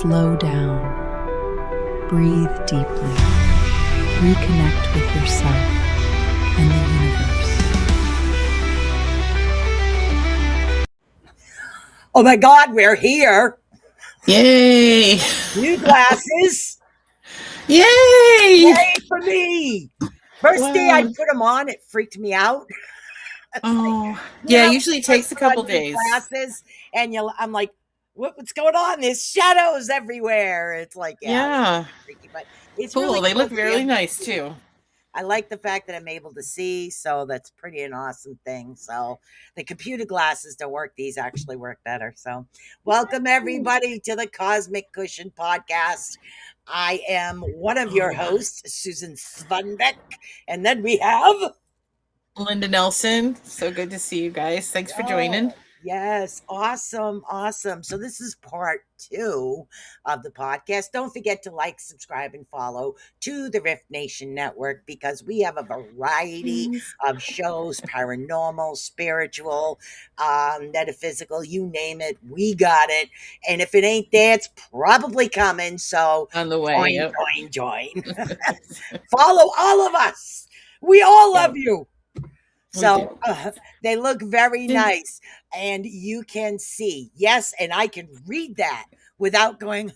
Slow down. Breathe deeply. Reconnect with yourself and the universe. Oh my God, we're here. Yay! New glasses. Yay! Yay for me. First day I Wow. put them on, it freaked me out. Oh, You yeah. know, Usually it first takes a put on couple new days. glasses, and I'm like, what's going on? There's shadows everywhere. It's like, Yeah. it's freaky, but it's Cool. really They cool look to be really able to nice see. too. I like the fact that I'm able to see, so that's pretty an awesome thing. So the computer glasses don't work; these actually work better. So, welcome everybody to the Cosmic Cushion Podcast. I am one of your hosts, Susan Svundbeck, and then we have Linda Nelson. So good to see you guys. Thanks for joining. yes, awesome, awesome. So this is part 2 of the podcast. Don't forget to like, subscribe, and follow to the Rift Nation Network because we have a variety of shows: paranormal, spiritual, metaphysical, you name it, we got it. And if it ain't there, it's probably coming. So On the way. Yep. join. Follow all of us. We all love Yep. you. We So do. they look very nice, and you can see. Yes, and I can read that without going,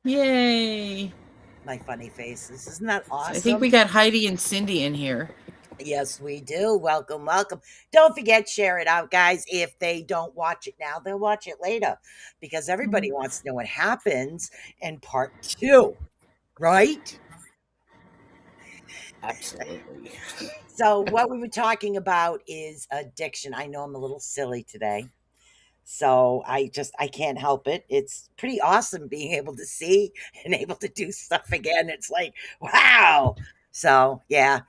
Yay. my funny faces. Isn't that So I think we awesome? got Heidi and Cindy in here. Yes, we do. Welcome, welcome. Don't forget, share it out, guys. If they don't watch it now, they'll watch it later because everybody wants to know what happens in part 2, right? Absolutely. So, what we were talking about is addiction. I know I'm a little silly today. So I can't help it. It's pretty awesome being able to see and able to do stuff again. It's like, wow. So yeah.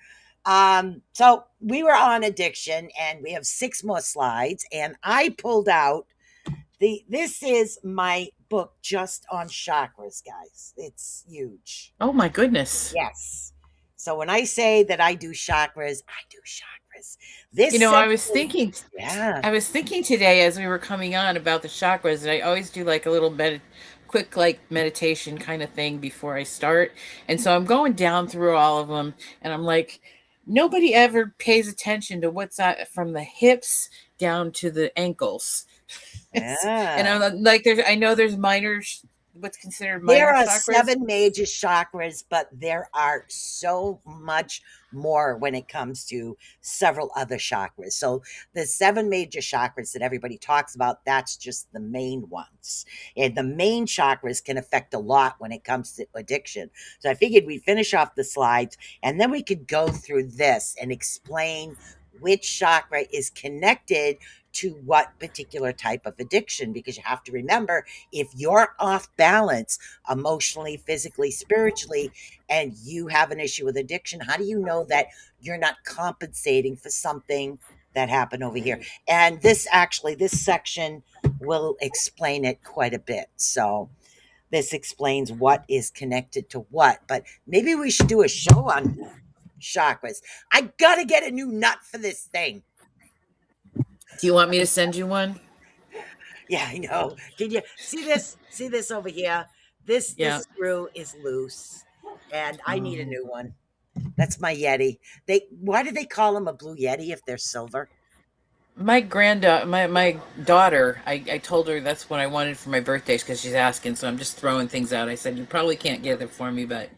So we were on addiction and we have 6 more slides. And I pulled out this is my book just on chakras, guys. It's huge. Oh my goodness. Yes. So when I say that I do chakras, I do chakras. This I was thinking yeah. I was thinking today as we were coming on about the chakras, and I always do like a little quick like meditation kind of thing before I start. And so I'm going down through all of them, and I'm like, nobody ever pays attention to what's from the hips down to the ankles. And Yeah. I'm like, I know there's what's considered There minor are chakras. 7 major chakras, but there are so much more when it comes to several other chakras. So the 7 major chakras that everybody talks about, that's just the main ones. And the main chakras can affect a lot when it comes to addiction. So I figured we'd finish off the slides and then we could go through this and explain which chakra is connected to what particular type of addiction, because you have to remember, if you're off balance emotionally, physically, spiritually, and you have an issue with addiction, how do you know that you're not compensating for something that happened over here? And this section will explain it quite a bit. So this explains what is connected to what, but maybe we should do a show on chakras. I gotta get a new nut for this thing. Do you want me to send you one? Yeah, I know. Can you see this? See this over here? This Yeah. screw is loose, and I need a new one. That's my Yeti. Why do they call them a blue Yeti if they're silver? My my daughter, I told her that's what I wanted for my birthday because she's asking, so I'm just throwing things out. I said, you probably can't get it for me, but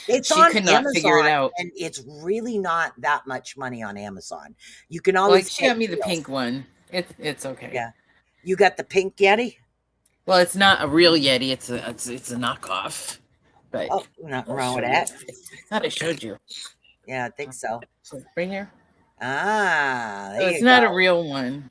It's she on could not figure it Amazon, out. and it's really not that much money on Amazon. You can Well, always she get got me the deals. pink one. It's okay. Yeah, you got the pink Yeti. Well, it's not a real Yeti. It's a knockoff. But Oh, nothing I'll wrong show with you. that. I thought I showed you. Yeah, I think so. So right here. Ah, So there it's you not a go. real one.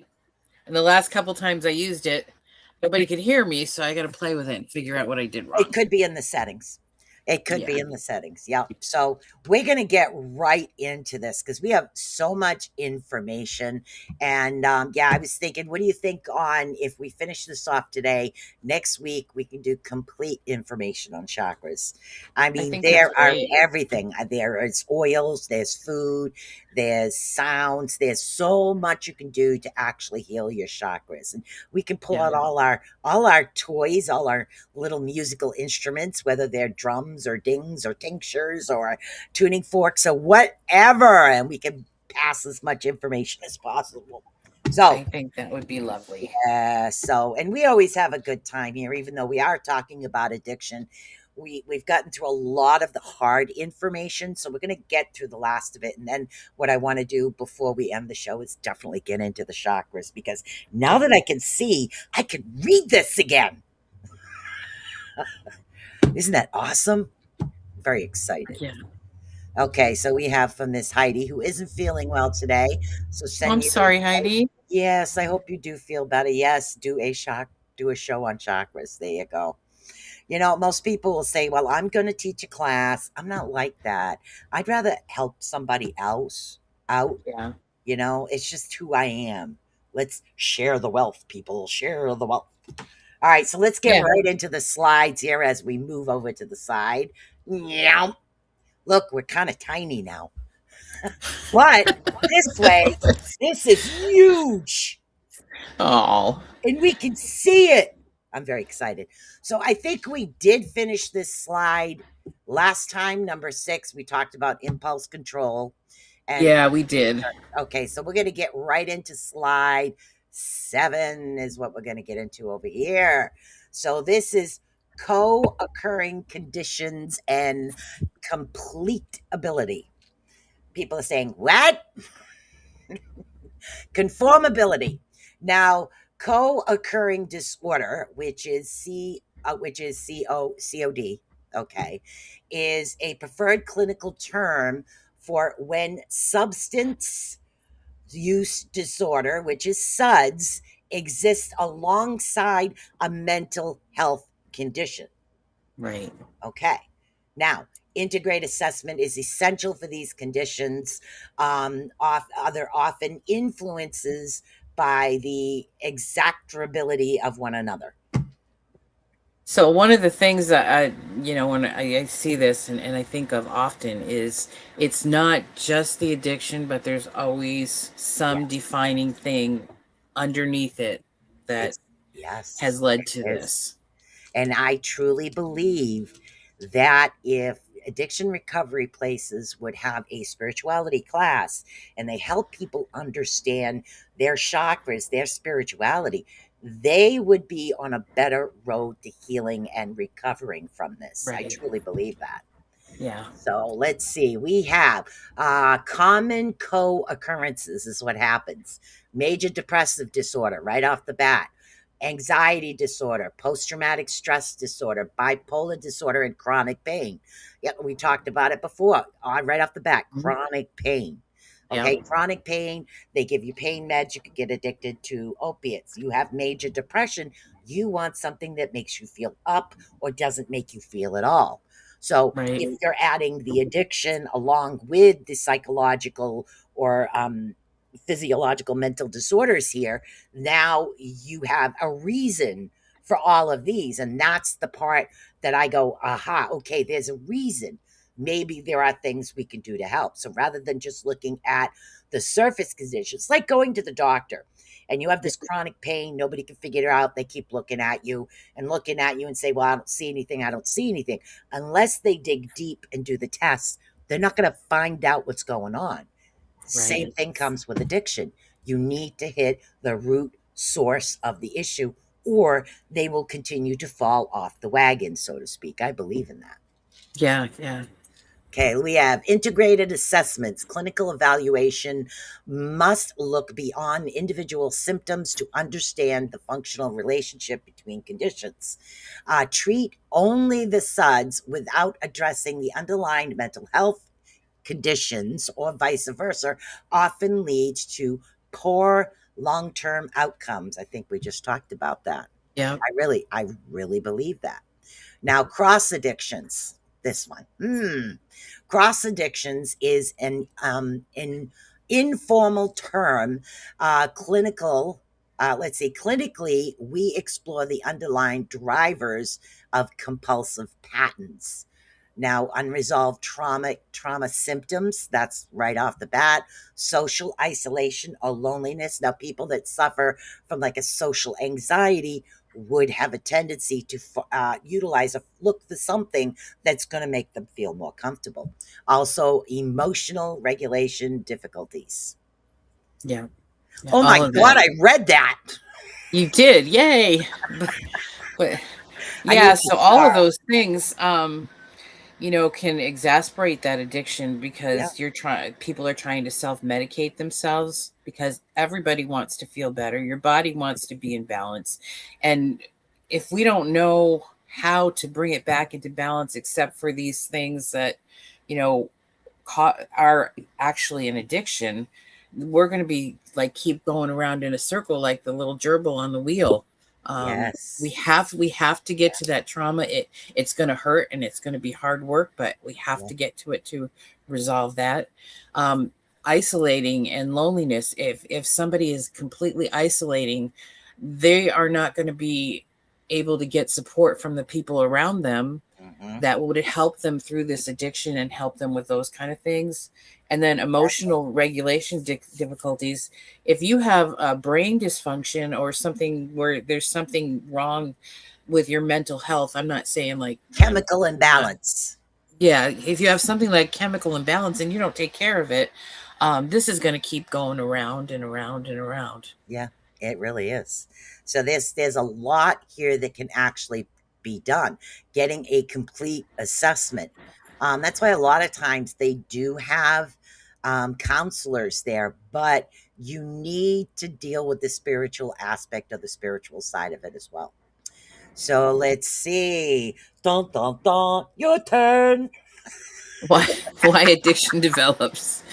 And the last couple times I used it, nobody could hear me, so I got to play with it and figure out what I did wrong. It could be in the settings. It could Yeah, be in the settings. Yep. So we're going to get right into this because we have so much information. And yeah, I was thinking, what do you think on if we finish this off today? Next week, we can do complete information on chakras. I I mean, think that's there are great. everything. There is oils, there's food, there's sounds, there's so much you can do to actually heal your chakras. And we can pull Yeah. out all our toys, all our little musical instruments, whether they're drums or dings or tinctures or tuning forks or whatever, and we can pass as much information as possible. I So, think that would be lovely. and we always have a good time here, even though we are talking about addiction. We've gotten through a lot of the hard information, so we're going to get through the last of it. And then what I want to do before we end the show is definitely get into the chakras because now that I can see, I can read this again. Isn't that awesome? Very excited. Yeah. Okay, so we have from Miss Heidi, who isn't feeling well today. So I'm send you. sorry, Heidi. Yes, I hope you do feel better. Yes, do a show on chakras. There you go. Most people will say, "Well, I'm going to teach a class." I'm not like that. I'd rather help somebody else out. Yeah. It's just who I am. Let's share the wealth, people. Share the wealth. All right, so let's get Yeah. right into the slides here as we move over to the side. Yeah. Look, we're kind of tiny now. But this way, this is huge Oh. and we can see it. I'm very excited. So I think we did finish this slide last time, number 6. We talked about impulse control. And Yeah, we did. okay, so we're going to get right into slide 7, is what we're going to get into over here. So this is co occurring conditions and complete ability. People are saying, what? Conformability. Now, co-occurring disorder, which is COD, okay, is a preferred clinical term for when substance use disorder, which is SUDS, exists alongside a mental health condition. Right. Okay. Now, integrate assessment is essential for these conditions. Other often influences by the exactability of one another. So one of the things that when I see this and I think of often is it's not just the addiction, but there's always Yeah. some defining thing underneath it that It's yes, has led to it is. this. And I truly believe that if addiction recovery places would have a spirituality class and they help people understand their chakras, their spirituality, they would be on a better road to healing and recovering from this. I Right. truly believe that. Yeah. So let's see. We have common co occurrences, is what happens. Major depressive disorder, right off the bat. Anxiety disorder, post traumatic stress disorder, bipolar disorder, and chronic pain. Yeah, we talked about it before. Right off the bat, Mhm. chronic pain. Okay, Yep. chronic pain, they give you pain meds. You could get addicted to opiates. You have major depression. You want something that makes you feel up or doesn't make you feel at all. So Right. if you're adding the addiction along with the psychological or physiological mental disorders here, now you have a reason for all of these. And that's the part that I go, aha, okay, there's a reason. Maybe there are things we can do to help. So rather than just looking at the surface conditions, like going to the doctor and you have this chronic pain, nobody can figure it out. They keep looking at you and say, well, I don't see anything. I don't see anything. Unless they dig deep and do the tests, they're not going to find out what's going on. Same Right. thing comes with addiction. You need to hit the root source of the issue, or they will continue to fall off the wagon, so to speak. I believe in that. Yeah. Yeah. Okay, we have integrated assessments. Clinical evaluation must look beyond individual symptoms to understand the functional relationship between conditions. Treat only the SUDS without addressing the underlying mental health conditions or vice versa often leads to poor long-term outcomes. I think we just talked about that. Yep. I really believe that. Now, cross addictions. This one. Cross addictions is an informal term, clinical. Let's see, clinically, we explore the underlying drivers of compulsive patterns. Now, unresolved trauma symptoms, that's right off the bat. Social isolation or loneliness. Now, people that suffer from like a social anxiety would have a tendency to utilize a look for something that's going to make them feel more comfortable. Also, emotional regulation difficulties. Yeah. Yeah, Oh my all of God, that. I read that. You did. Yay. But I need yeah, to so all of start. those things can exasperate that addiction Yeah, because people are trying to self-medicate themselves because everybody wants to feel better. Your body wants to be in balance. And if we don't know how to bring it back into balance except for these things that, you know, are actually an addiction, we're going to be like keep going around in a circle like the little gerbil on the wheel. We yes. have to get to that trauma. It's going to hurt and it's going to be hard work, but we have Yeah. to get to it to resolve that. um, Isolating and loneliness, if somebody is completely isolating, they are not going to be able to get support from the people around them Hmm. that would help them through this addiction and help them with those kind of things. And then Exactly. emotional regulation difficulties. If you have a brain dysfunction or something where there's something wrong with your mental health, I'm not saying like Chemical not, imbalance. yeah, if you have something like chemical imbalance and you don't take care of it, this is going to keep going around and around and around. Yeah, it really is. So there's a lot here that can actually be done. Getting a complete assessment. That's why a lot of times they do have counselors there, but you need to deal with the spiritual aspect of the spiritual side of it as well. So let's see. Dun dun dun. Your turn. why why addiction develops.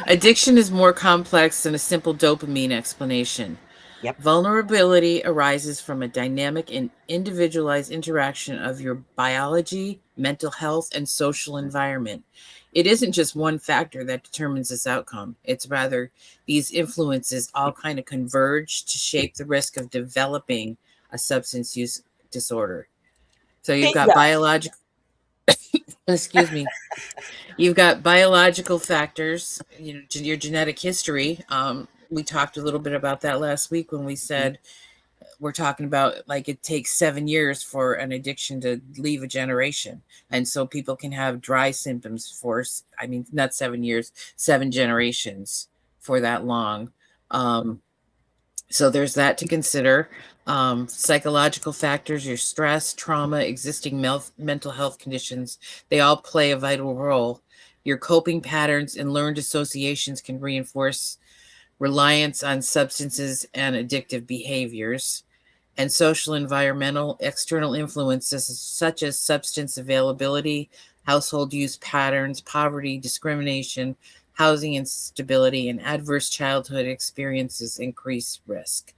Addiction is more complex than a simple dopamine explanation. Yep. Vulnerability arises from a dynamic and individualized interaction of your biology, mental health, and social environment. It isn't just one factor that determines this outcome. It's rather these influences all kind of converge to shape the risk of developing a substance use disorder. So you've got Bingo. biological, excuse me, you've got biological factors, your genetic history. We talked a little bit about that last week when we Mhm. said we're talking about like it takes 7 years for an addiction to leave a generation. And so people can have dry symptoms for, I mean, not 7 years, 7 generations for that long. So there's that to consider. Psychological factors, your stress, trauma, existing mental health conditions, they all play a vital role. Your coping patterns and learned associations can reinforce reliance on substances and addictive behaviors. And social, environmental, external influences such as substance availability, household use patterns, poverty, discrimination, housing instability, and adverse childhood experiences increase risk.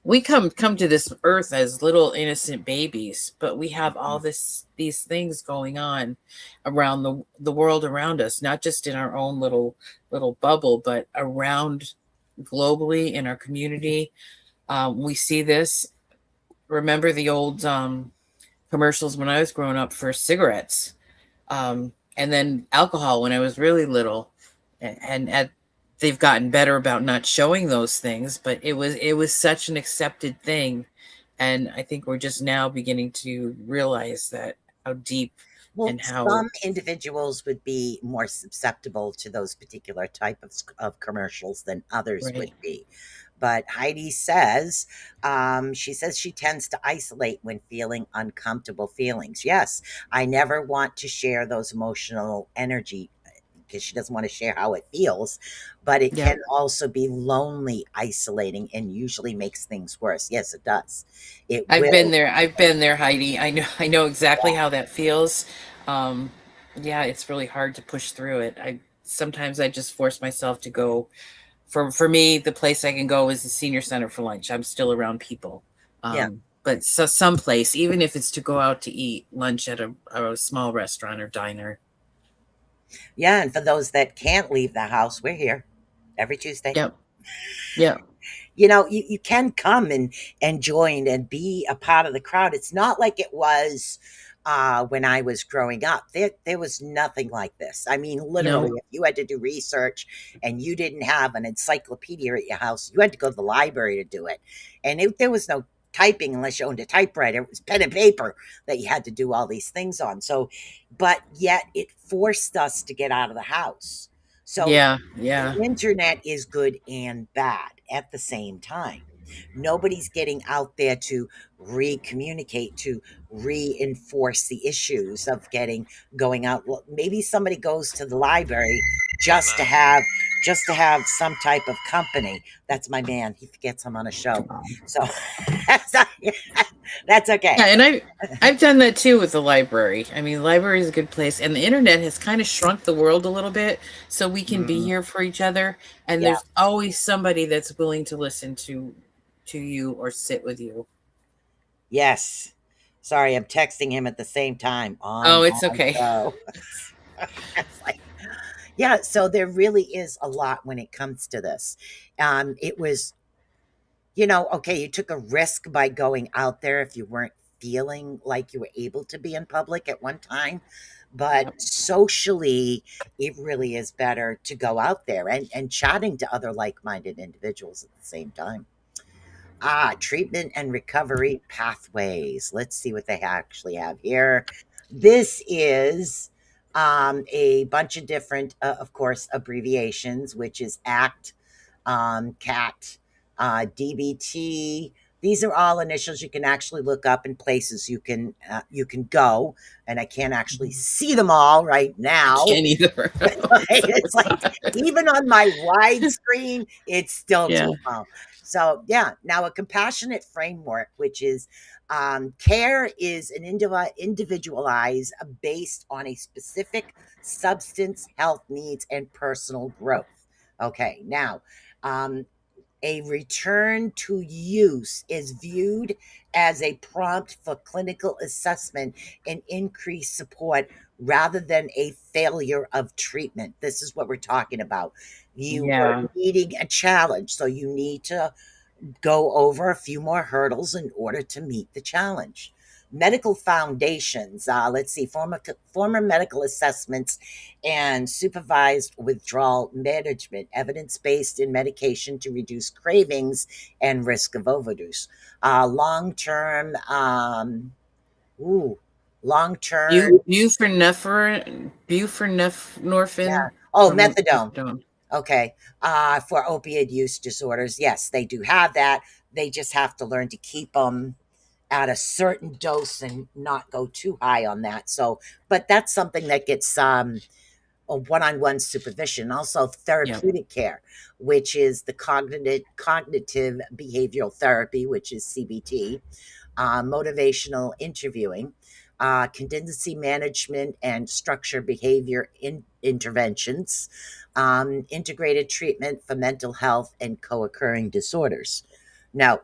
We come to this earth as little innocent babies, but we have all Mhm. these things going on around the world around us, not just in our own little bubble, but around globally in our community. We see this. Remember the old commercials when I was growing up for cigarettes, and then alcohol when I was really little, and they've gotten better about not showing those things, but it was such an accepted thing, and I think we're just now beginning to realize that how deep Well, and how some individuals would be more susceptible to those particular type of commercials than others would right. be. But Heidi says, she says she tends to isolate when feeling uncomfortable feelings. Yes, I never want to share those emotional energy because she doesn't want to share how it feels, but it Yeah, can also be lonely, isolating, and usually makes things worse. Yes, it does. It I've been will. there. I've been there, Heidi. I know exactly how that feels. Um, yeah, it's really hard to push through it. I sometimes I just force myself to go. For me, the place I can go is the senior center for lunch. I'm still around people. Yeah. but so someplace, even if it's to go out to eat lunch at a small restaurant or diner. Yeah, and for those that can't leave the house, we're here every Tuesday. Yep. Yep. You can come and join and be a part of the crowd. It's not like it was when I was growing up. There was nothing like this. I mean, literally, No. if you had to do research and you didn't have an encyclopedia at your house, you had to go to the library to do it. And there was no typing unless you owned a typewriter. It was pen and paper that you had to do all these things on. So, but yet it forced us to get out of the house. So Yeah. Yeah. the internet is good and bad at the same time. Nobody's getting out there to re-communicate, to reinforce the issues of going out. Well, maybe somebody goes to the library just to have some type of company. That's my man. He forgets I'm on a show. So that's okay. Yeah, and I've done that too with the library. I mean, the library is a good place, and the internet has kind of shrunk the world a little bit, so we can be Mm, here for each other. And yeah. there's always somebody that's willing to listen to you or sit with you. Yes. Sorry, I'm texting him at the same time Oh, on it's my okay. show. It's like, yeah, so there really is a lot when it comes to this. It was, okay, you took a risk by going out there if you weren't feeling like you were able to be in public at one time. But Yep. socially, it really is better to go out there and chatting to other like minded individuals at the same time. Treatment and recovery pathways. Let's see what they actually have here. This is a bunch of different, of course, abbreviations, which is ACT, CAT, DBT. These are all initials you can actually look up in places you can go, and I can't actually see them all right I now. can't either. It's like even on my wide screen, it's still Yeah. too small. So yeah, now a compassionate framework, which is care is an individualized based on a specific substance, health needs, and personal growth. Okay, now um, a return to use is viewed as a prompt for clinical assessment and increased support rather than a failure of treatment. This is what we're talking about. You were Yeah. needing a challenge, so you need to go over a few more hurdles in order to meet the challenge. Medical foundations, let's see, former medical assessments and supervised withdrawal management, evidence based in medication to reduce cravings and risk of overdose. Long term, ooh, long term, yeah. Buprenorphine Oh, or methadone. methadone. Okay. For opioid use disorders, yes, they do have that. They just have to learn to keep them at a certain dose and not go too high on that. So, but that's something that gets a one-on-one supervision. Also, Yeah. therapeutic care, which is the cognitive behavioral therapy, which is CBT, motivational interviewing, contingency management and structure behavior interventions, integrated treatment for mental health and co occurring disorders. Now,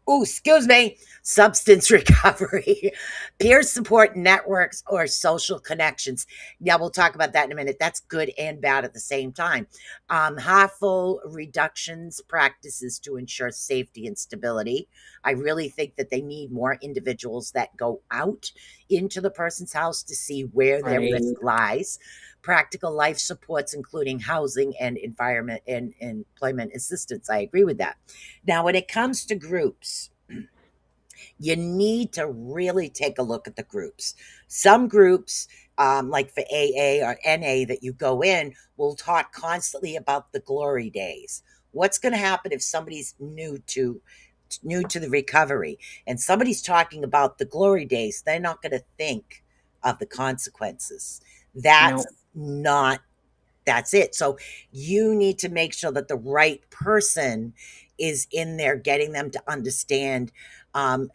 oh, excuse me, substance recovery, peer support networks, or social connections. Yeah, we'll talk about that in a minute. That's good and bad at the same time. Harmful reductions practices to ensure safety and stability. I really think that they need more individuals that go out into the person's house to see where their Right. risk lies. Practical life supports, including housing and environment and employment assistance. I agree with that. Now, when it comes to groups, you need to really take a look at the groups. Some groups, like for AA or NA that you go in, will talk constantly about the glory days. What's going to happen if somebody's new to the recovery and somebody's talking about the glory days? They're not going to think of the consequences. That's No. not that's it. So you need to make sure that the right person is in there getting them to understand.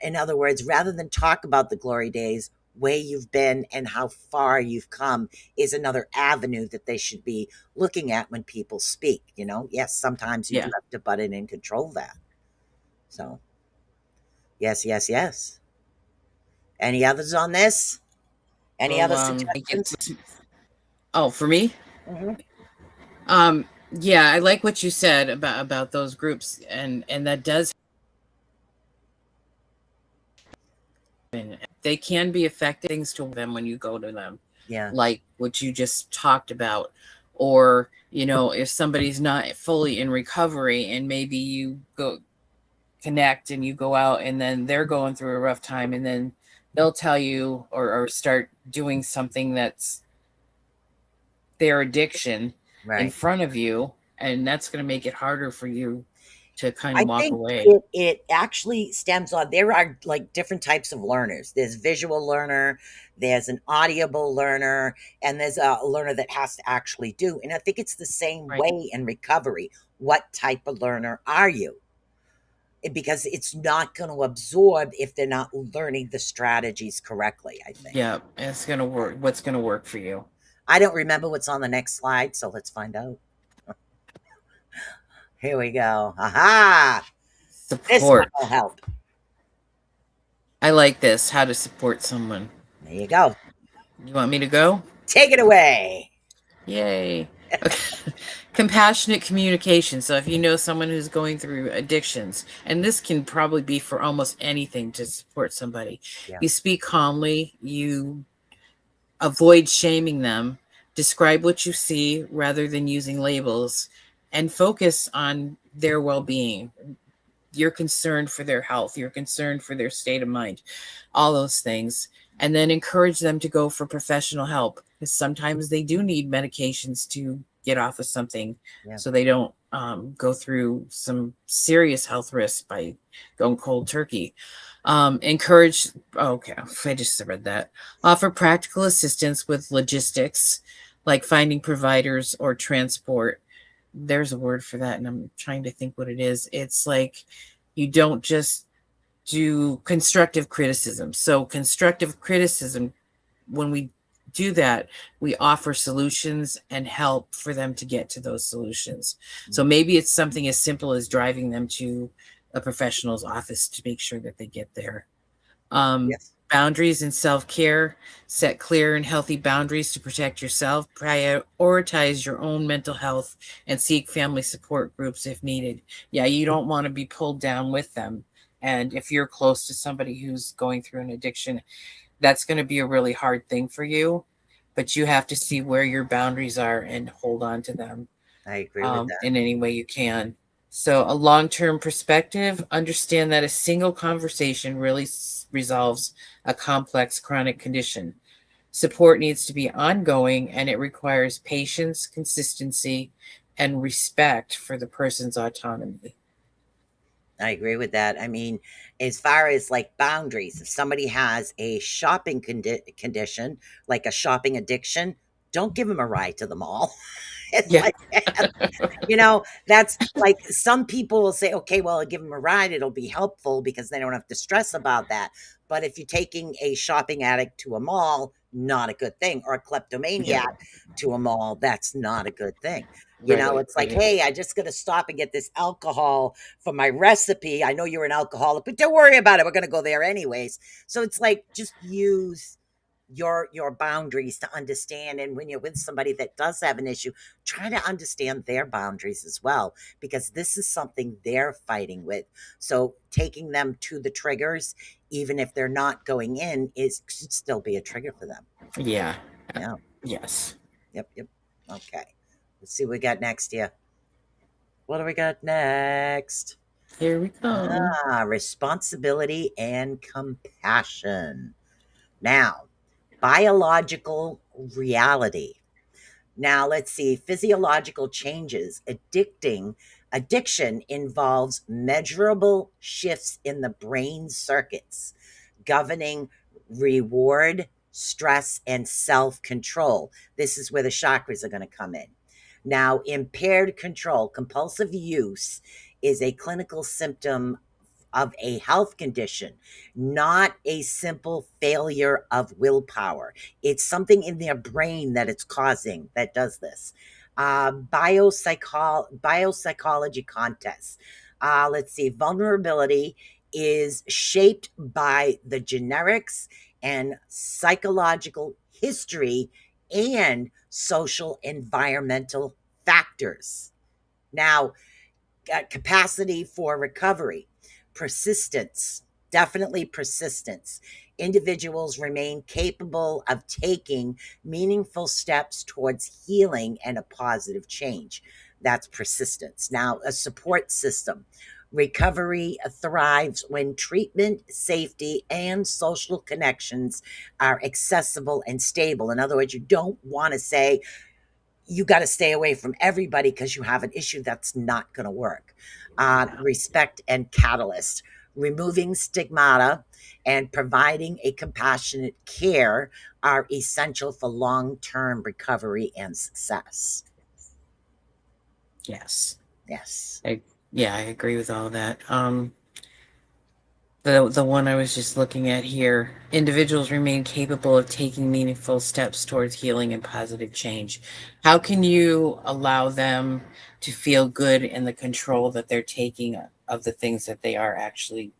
In other words, rather than talk about the glory days, where you've been and how far you've come is another avenue that they should be looking at when people speak. Yes, sometimes you do Yeah. have to butt in and control that. So Yes, yes, yes. Any others on this? Any Well, other I get suggestions? oh, for me? Hmm. Yeah, I like what you said about those groups, and that does happen. They can be affecting things to them when you go to them, Yeah, like what you just talked about. Or, if somebody's not fully in recovery and maybe you go connect and you go out and then they're going through a rough time, and then they'll tell you or start doing something that's their addiction in right. front of you, and that's going to make it harder for you to kind I of walk think away. it actually stems on there are like different types of learners. There's visual learner, there's an audible learner, and there's a learner that has to actually do. And I think it's the same Right. way in recovery. What type of learner are you? Because it's not going to absorb if they're not learning the strategies correctly, I think. Yeah, it's going to work. What's going to work for you? I don't remember what's on the next slide, so let's find out. Here we go. Aha! This one Support. will help. I like this. How to support someone. There you go. You want me to go? Take it away. Yay. Okay. Compassionate communication. So if you know someone who's going through addictions, and this can probably be for almost anything to support somebody, Yeah. you speak calmly, you avoid shaming them, describe what you see rather than using labels, and focus on their well-being. You're concerned for their health, you're concerned for their state of mind, all those things. And then encourage them to go for professional help, because sometimes they do need medications to get off of something, Yeah. so they don't go through some serious health risks by going cold turkey. Encourage, okay, I just read that. Offer practical assistance with logistics, like finding providers or transport. There's a word for that, and I'm trying to think what it is. It's like you don't just do constructive criticism. So, constructive criticism, when we do that, we offer solutions and help for them to get to those solutions. So, maybe it's something as simple as driving them to a professional's office to make sure that they get there. Yes. Boundaries and self care. Set clear and healthy boundaries to protect yourself. Prioritize your own mental health and seek family support groups if needed. Yeah, you don't want to be pulled down with them. And if you're close to somebody who's going through an addiction, that's going to be a really hard thing for you. But you have to see where your boundaries are and hold on to them I agree with in any way you can. So, a long term perspective, understand that a single conversation really resolves a complex chronic condition. Support needs to be ongoing, and it requires patience, consistency, and respect for the person's autonomy. I agree with that. I mean, as far as like boundaries, if somebody has a shopping condition, like a shopping addiction, don't give them a ride to the mall. It's Yeah. like, that's like some people will say, okay, well, I'll give them a ride. It'll be helpful because they don't have to stress about that. But if you're taking a shopping addict to a mall, not a good thing, or a Yeah. kleptomaniac to a mall, that's not a good thing. Right. It's like, hey, I just got to stop and get this alcohol for my recipe. I know you're an alcoholic, but don't worry about it. We're going to go there anyways. So it's like, just use your boundaries to understand, and when you're with somebody that does have an issue, try to understand their boundaries as well, because this is something they're fighting with. So taking them to the triggers, even if they're not going in, is should still be a trigger for them. Yeah. Yeah. Yes. Yep. Okay, let's see what we got next here. What do we got next? Here we go. Responsibility and compassion. Now, biological reality. Now, let's see, physiological changes. Addiction involves measurable shifts in the brain circuits governing reward, stress, and self-control. This is where the chakras are going to come in. Now, impaired control, compulsive use is a clinical symptom of a health condition, not a simple failure of willpower. It's something in their brain that it's causing that does this. Biopsychology contests. Let's see, vulnerability is shaped by the generics and psychological history and social environmental factors. Now, capacity for recovery, persistence, definitely persistence. Individuals remain capable of taking meaningful steps towards healing and a positive change. That's persistence. Now, a support system. Recovery thrives when treatment, safety, and social connections are accessible and stable. In other words, you don't want to say, you got to stay away from everybody because you have an issue. That's not going to work. Yeah. Respect and catalyst, removing stigmata and providing a compassionate care are essential for long-term recovery and success. Yes. Yes. I, yeah, I agree with all that. The one I was just looking at here, individuals remain capable of taking meaningful steps towards healing and positive change. How can you allow them to feel good in the control that they're taking of the things that they are actually,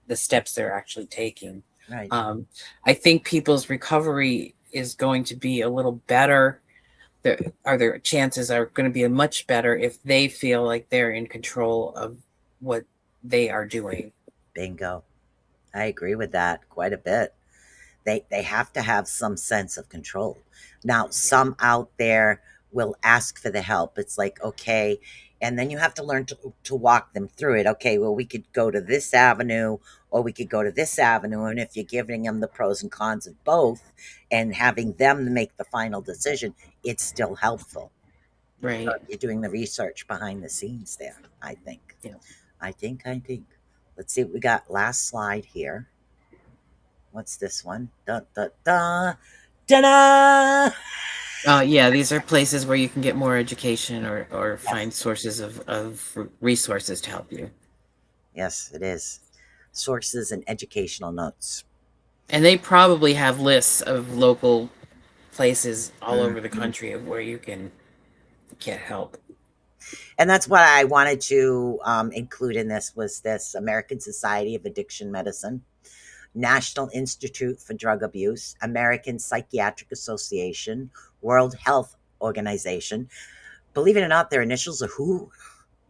the steps they're actually taking? Right. Um, I think people's recovery is going to be a little better. Their chances are going to be much better if they feel like they're in control of what they are doing. Bingo. I agree with that quite a bit. They have to have some sense of control. Now, some out there will ask for the help. It's like, okay, and then you have to learn to walk them through it. Okay, well, we could go to this avenue or we could go to this avenue. And if you're giving them the pros and cons of both and having them make the final decision, it's still helpful. Right. You're doing the research behind the scenes there, I think. Yeah. I think. Let's see what we got. Last slide here. What's this one? Da da da da da. Yeah, these are places where you can get more education or find Yes, sources of resources to help you. yes, it is. Sources and educational notes. And they probably have lists of local places all over the Mhm. country of where you can get help. And that's what I wanted to include in this was this American Society of Addiction Medicine, National Institute for Drug Abuse, American Psychiatric Association, World Health Organization. Believe it or not, their initials are WHO.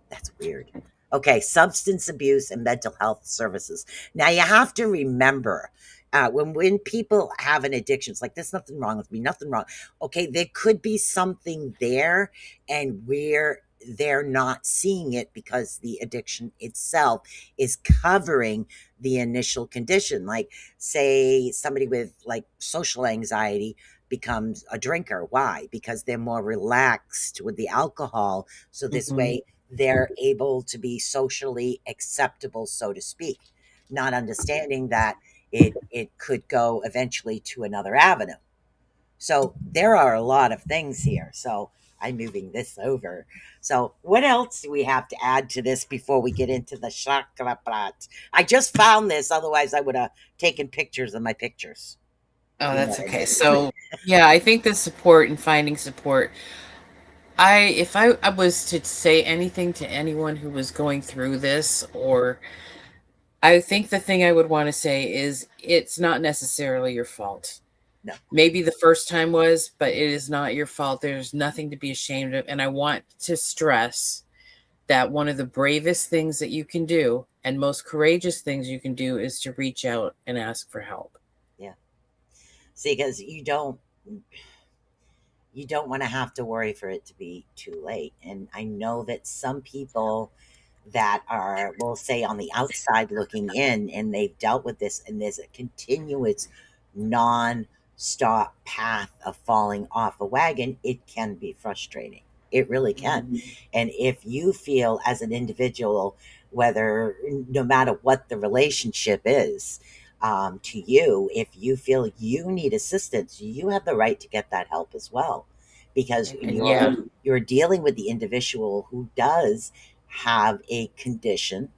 That's weird. Okay, substance abuse and mental health services. Now you have to remember, when people have an addiction, it's like there's nothing wrong with me, nothing wrong. Okay, there could be something there, and where they're not seeing it because the addiction itself is covering the initial condition. Like, say somebody with like social anxiety becomes a drinker. Why? Because they're more relaxed with the alcohol. So this Hmm. way they're able to be socially acceptable, so to speak, not understanding that it could go eventually to another avenue. So there are a lot of things here. So I'm moving this over. So what else do we have to add to this before we get into the chakra prat? I just found this, otherwise I would have taken pictures of my pictures. Oh, You know that's what I okay. mean? So, yeah, I think the support and finding support. If I was to say anything to anyone who was going through this, or I think the thing I would want to say is it's not necessarily your fault. No. Maybe the first time was, but it is not your fault. There's nothing to be ashamed of. And I want to stress that one of the bravest things that you can do and most courageous things you can do is to reach out and ask for help. Yeah. See, because you don't want to have to worry for it to be too late. And I know that some people that are, we'll say, on the outside looking in, and they've dealt with this, and there's a continuous non-stop path of falling off a wagon, it can be frustrating. It really can. And if you feel as an individual, whether, no matter what the relationship is, to you, if you feel you need assistance, you have the right to get that help as well, because And yeah, you're dealing with the individual who does have a condition,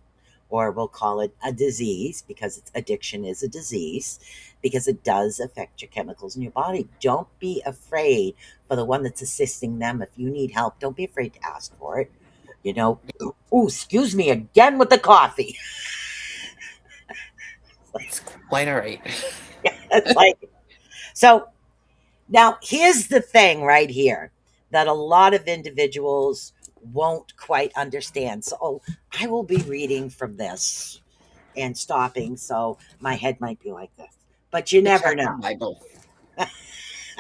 or we'll call it a disease, because addiction is a disease, because it does affect your chemicals in your body. Don't be afraid for the one that's assisting them. If you need help, don't be afraid to ask for it. You know, oh, excuse me again with the coffee. It's quite all right. It's like, so now here's the thing right here that a lot of individuals won't quite understand. So I will be reading from this and stopping, so my head might be like this, but you The never chakra know. Bible.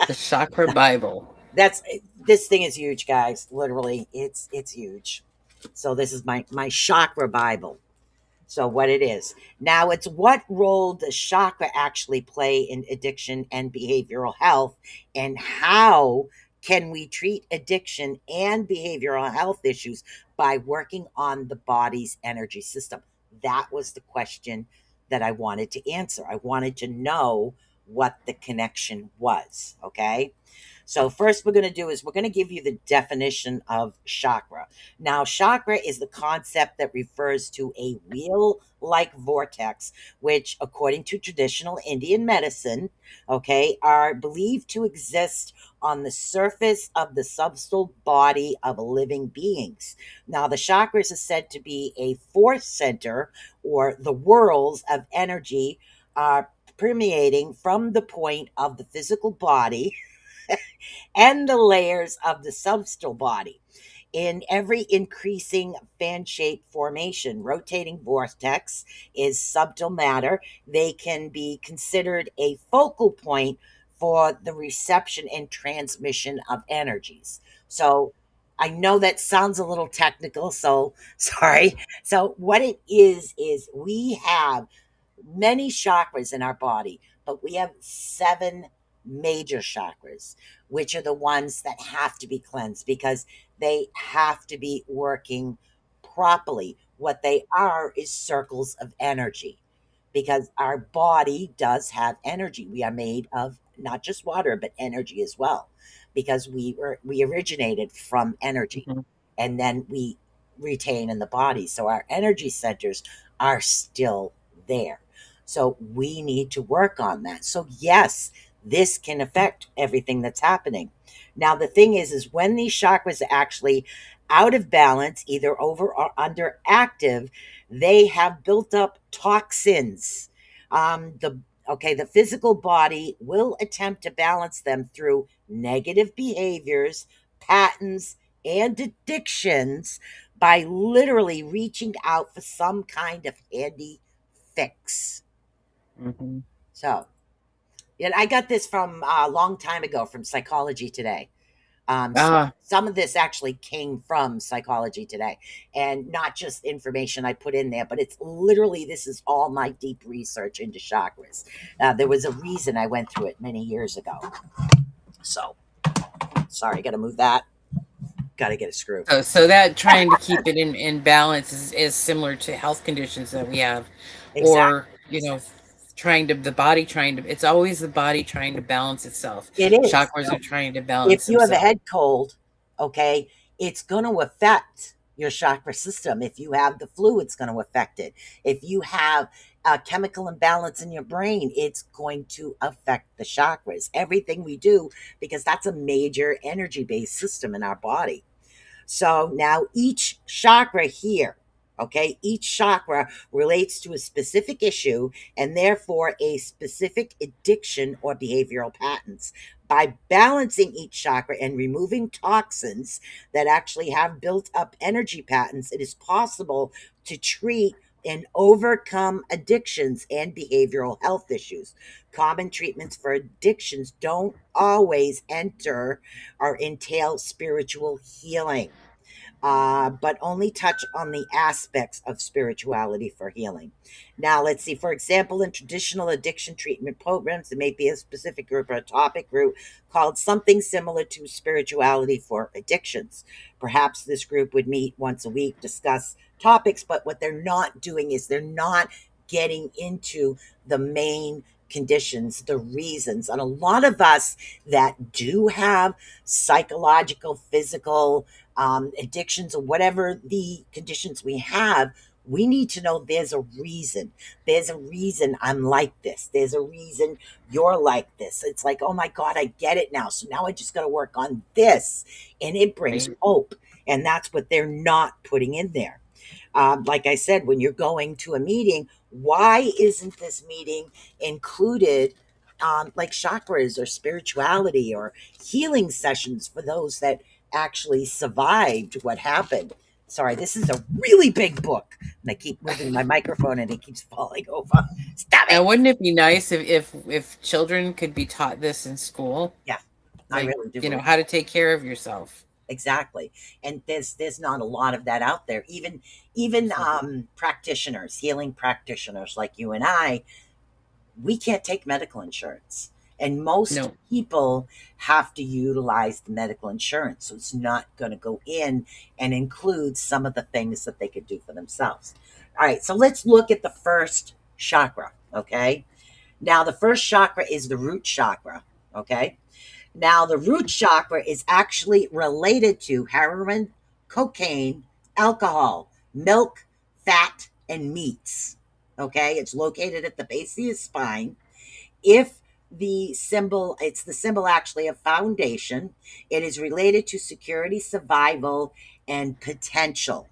The chakra Bible. That's this thing is huge, guys. Literally, it's huge. So this is my chakra Bible. So what it is. Now it's what role does chakra actually play in addiction and behavioral health, and how can we treat addiction and behavioral health issues by working on the body's energy system? That was the question that I wanted to answer. I wanted to know what the connection was, okay? So first we're going to do is we're going to give you the definition of chakra. Now, chakra is the concept that refers to a wheel like vortex, which, according to traditional Indian medicine, okay, are believed to exist on the surface of the subtle body of living beings. Now, the chakras are said to be a force center or the whirls of energy permeating from the point of the physical body and the layers of the substantial body. In every increasing fan shaped formation, rotating vortex is subtle matter. They can be considered a focal point for the reception and transmission of energies. So I know that sounds a little technical, so sorry. So, what it is we have many chakras in our body, but we have seven major chakras, which are the ones that have to be cleansed because they have to be working properly. What they are is circles of energy because our body does have energy. We are made of not just water, but energy as well because we originated from energy Mhm. and then we retain in the body. So our energy centers are still there. So we need to work on that. So yes, this can affect everything that's happening. Now the thing is when these chakras are actually out of balance, either over or under active, they have built up toxins. The physical body will attempt to balance them through negative behaviors, patterns, and addictions by literally reaching out for some kind of handy fix. Mhm. So, and I got this from a long time ago from Psychology Today. So Ah, some of this actually came from Psychology Today, and not just information I put in there, but it's literally this is all my deep research into chakras. There was a reason I went through it many years ago. So sorry, got to move that. Got to get a screw. so that trying to keep it in balance is similar to health conditions that we have, or Exactly. trying to the body trying to. It's always the body trying to balance itself. It is. Chakras are trying to If balance you have a themselves. head cold, okay, it's going to affect your chakra system. If you have the flu, it's going to affect it. If you have a chemical imbalance in your brain, it's going to affect the chakras. Everything we do, because that's a major energy based system in our body. So now each chakra here, okay, each chakra relates to a specific issue and therefore a specific addiction or behavioral patterns. By balancing each chakra and removing toxins that actually have built up energy patterns, it is possible to treat and overcome addictions and behavioral health issues. Common treatments for addictions don't always enter or entail spiritual healing, but only touch on the aspects of spirituality for healing. Now, let's see. For example, in traditional addiction treatment programs, there may be a specific group or a topic group called something similar to spirituality for addictions. Perhaps this group would meet once a week, discuss topics, but what they're not doing is they're not getting into the main conditions, the reasons. And a lot of us that do have psychological, physical, addictions or whatever the conditions we have, we need to know there's a reason. There's a reason I'm like this. There's a reason you're like this. It's like, oh my God, I get it now. So now I just got to work on this. And it brings Right? hope. And that's what they're not putting in there. Like I said, when you're going to a meeting, Why isn't this meeting included, like chakras or spirituality or healing sessions for those that actually survived what happened? Sorry, this is a really big book, and I keep moving my microphone and it keeps falling over. Stop it. And wouldn't it be nice if children could be taught this in school? Yeah, I Like, really do you know, believe. how to take care of yourself. Exactly. And there's not a lot of that out there. Even practitioners, healing practitioners like you and I, we can't take medical insurance. And most No. people have to utilize the medical insurance. So it's not going to go in and include some of the things that they could do for themselves. All right, so let's look at the first chakra, okay? Now the first chakra is the root chakra, okay? Now, the root chakra is actually related to heroin, cocaine, alcohol, milk, fat, and meats. Okay, it's located at the base of your spine. If the symbol, it's the symbol actually of foundation, it is related to security, survival, and potential.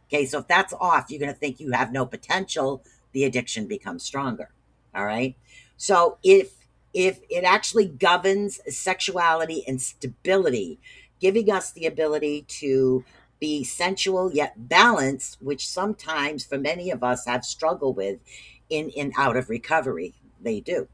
Okay, so if that's off, you're going to think you have no potential, the addiction becomes stronger. All right. So if it actually governs sexuality and stability, giving us the ability to be sensual yet balanced, which sometimes for many of us have struggled with in out of recovery, they do.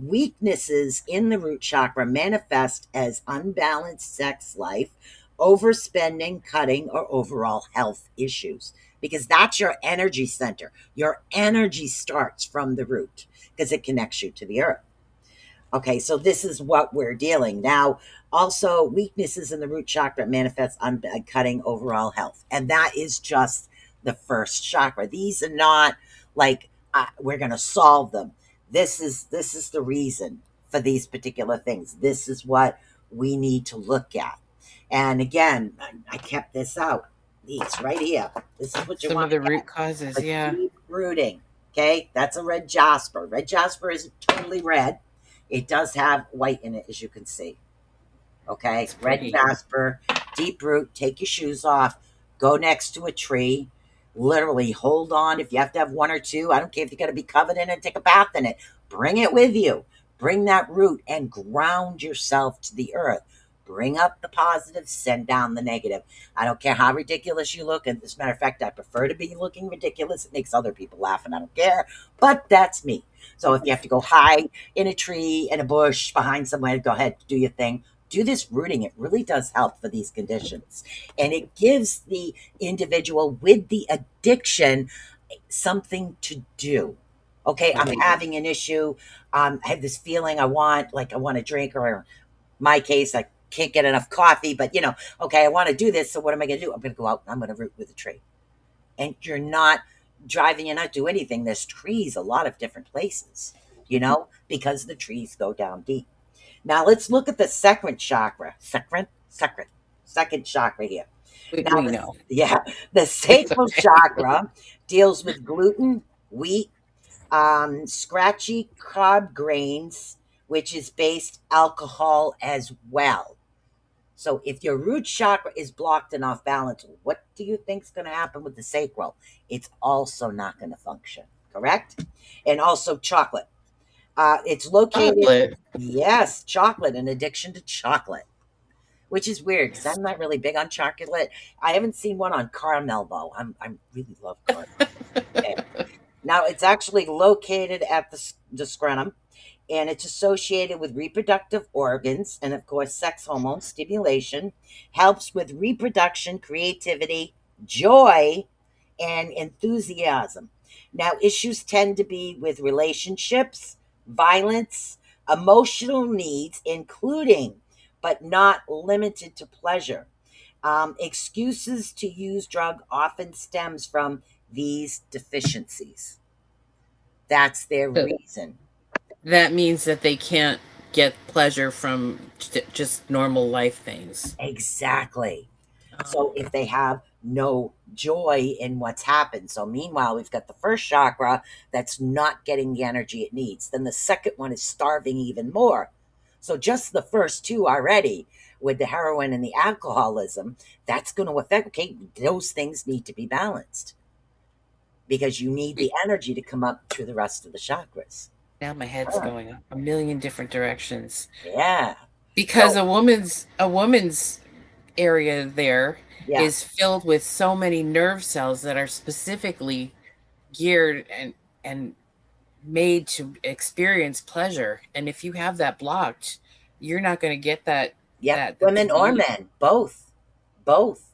Weaknesses in the root chakra manifest as unbalanced sex life, overspending, cutting, or overall health issues, because that's your energy center. Your energy starts from the root because it connects you to the earth. Okay, so this is what we're dealing now. Also, weaknesses in the root chakra manifest on cutting overall health, and that is just the first chakra. These are not like we're going to solve them. This is the reason for these particular things. This is what we need to look at. And again, I kept this out. These right here. This is what you Some of want to the get. root causes, A yeah. deep rooting. Okay, that's a red jasper. Red jasper isn't totally red. It does have white in it, as you can see. Okay, It's red pretty. jasper, deep root. Take your shoes off. Go next to a tree. Literally hold on. If you have to have one or two, I don't care if you got to be covered in it, take a bath in it. Bring it with you. Bring that root and ground yourself to the earth. Bring up the positive, send down the negative. I don't care how ridiculous you look. And as a matter of fact, I prefer to be looking ridiculous. It makes other people laugh, and I don't care. But that's me. So if you have to go hide in a tree, in a bush, behind somewhere, go ahead, do your thing. Do this rooting. It really does help for these conditions. And it gives the individual with the addiction something to do. Okay, I'm having an issue. I have this feeling I want to drink, or in my case, I can't get enough coffee, but okay, I want to do this. So what am I going to do? I'm going to go out and I'm going to root with a tree. And you're not driving, you're not doing anything. There's trees a lot of different places, because the trees go down deep. Now let's look at the second chakra. Second chakra here. Now, We know. the It's sacral okay. chakra deals with gluten, wheat, scratchy carb grains, which is based alcohol as well. So if your root chakra is blocked and off balance, what do you think is going to happen with the sacral? It's also not going to function, correct? And also chocolate. It's located, Chocolate. yes, chocolate, an addiction to chocolate, which is weird because I'm not really big on chocolate. I haven't seen one on caramel though. I really love caramel. Okay. Now it's actually located at the scrotum, and it's associated with reproductive organs and, of course, sex hormone stimulation, helps with reproduction, creativity, joy, and enthusiasm. Now, issues tend to be with relationships, violence, emotional needs, including but not limited to pleasure. Excuses to use drug often stems from these deficiencies. That's their reason. That means that they can't get pleasure from just normal life things. Exactly. So Oh, if they have no joy in what's happened. So meanwhile, we've got the first chakra that's not getting the energy it needs. Then the second one is starving even more. So just the first two already with the heroin and the alcoholism, that's going to affect, okay, those things need to be balanced. because you need the energy to come up through the rest of the chakras. Now my head's Huh. going a million different directions Yeah. because So, a woman's area there yeah. is filled with so many nerve cells that are specifically geared and made to experience pleasure. And if you have that blocked, you're not going to get that Yep. that that's Women or beautiful. men, both. Both.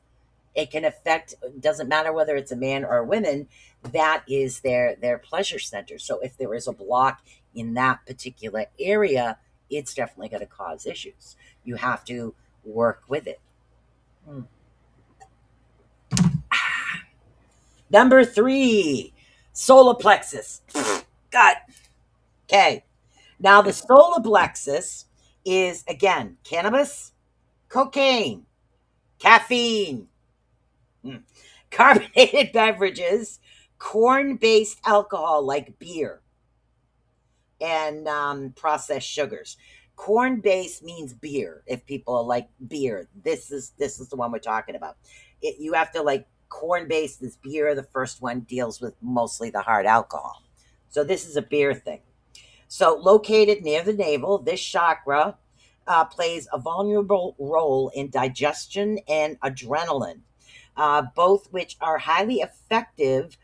It can affect, doesn't matter whether it's a man or a woman, that is their pleasure center. So if there is a block in that particular area, it's definitely going to cause issues. You have to work with it. Hmm. Number 3, solar plexus. God. Okay. Now the solar plexus is again cannabis, cocaine, caffeine, carbonated beverages, corn-based alcohol like beer, and processed sugars. Corn-based means beer. If people like beer, this is the one we're talking about. You have to like corn-based is beer. The first one deals with mostly the hard alcohol. So this is a beer thing. So, located near the navel, this chakra plays a vulnerable role in digestion and adrenaline, both which are highly effective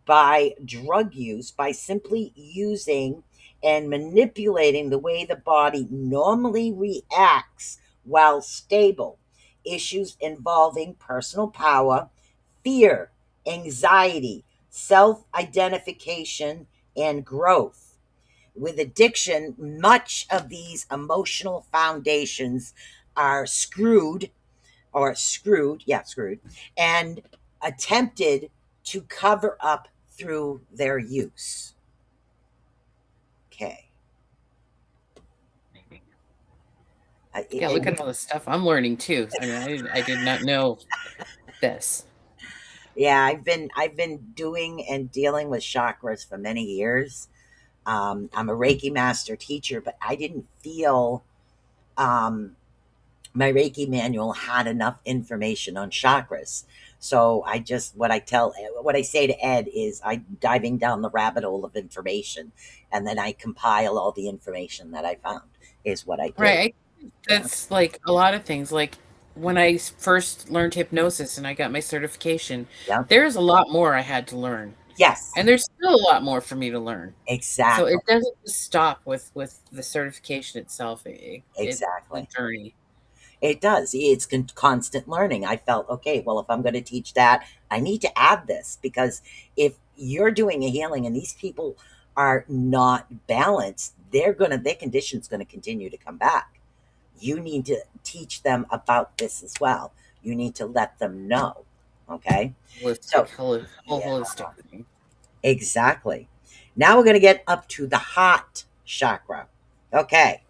by drug use by simply using and manipulating the way the body normally reacts while stable. Issues involving personal power, fear, anxiety, self identification, and growth. With addiction, much of these emotional foundations are screwed, and attempted to cover up through their use. Okay. Yeah, look And at all the stuff I'm learning too. I mean, I did not know this. yeah, I've been doing and dealing with chakras for many years. I'm a Reiki master teacher, but I didn't feel um, my Reiki manual had enough information on chakras. So I just what I say to Ed is I diving down the rabbit hole of information, and then I compile all the information that I found is what I do. Right. Yeah. That's like a lot of things. Like when I first learned hypnosis and I got my certification, Yeah. there's a lot more I had to learn. Yes. And there's still a lot more for me to learn. So Exactly. it doesn't just stop with the certification itself. It's the Exactly. journey. It does. It's constant learning. I felt, okay, well, if I'm going to teach that, I need to add this because if you're doing a healing and these people are not balanced, their condition's going to continue to come back. You need to teach them about this as well. You need to let them know. Okay. Holistic, So, whole yeah, holistic thing. exactly. Now we're going to get up to the heart chakra. Okay.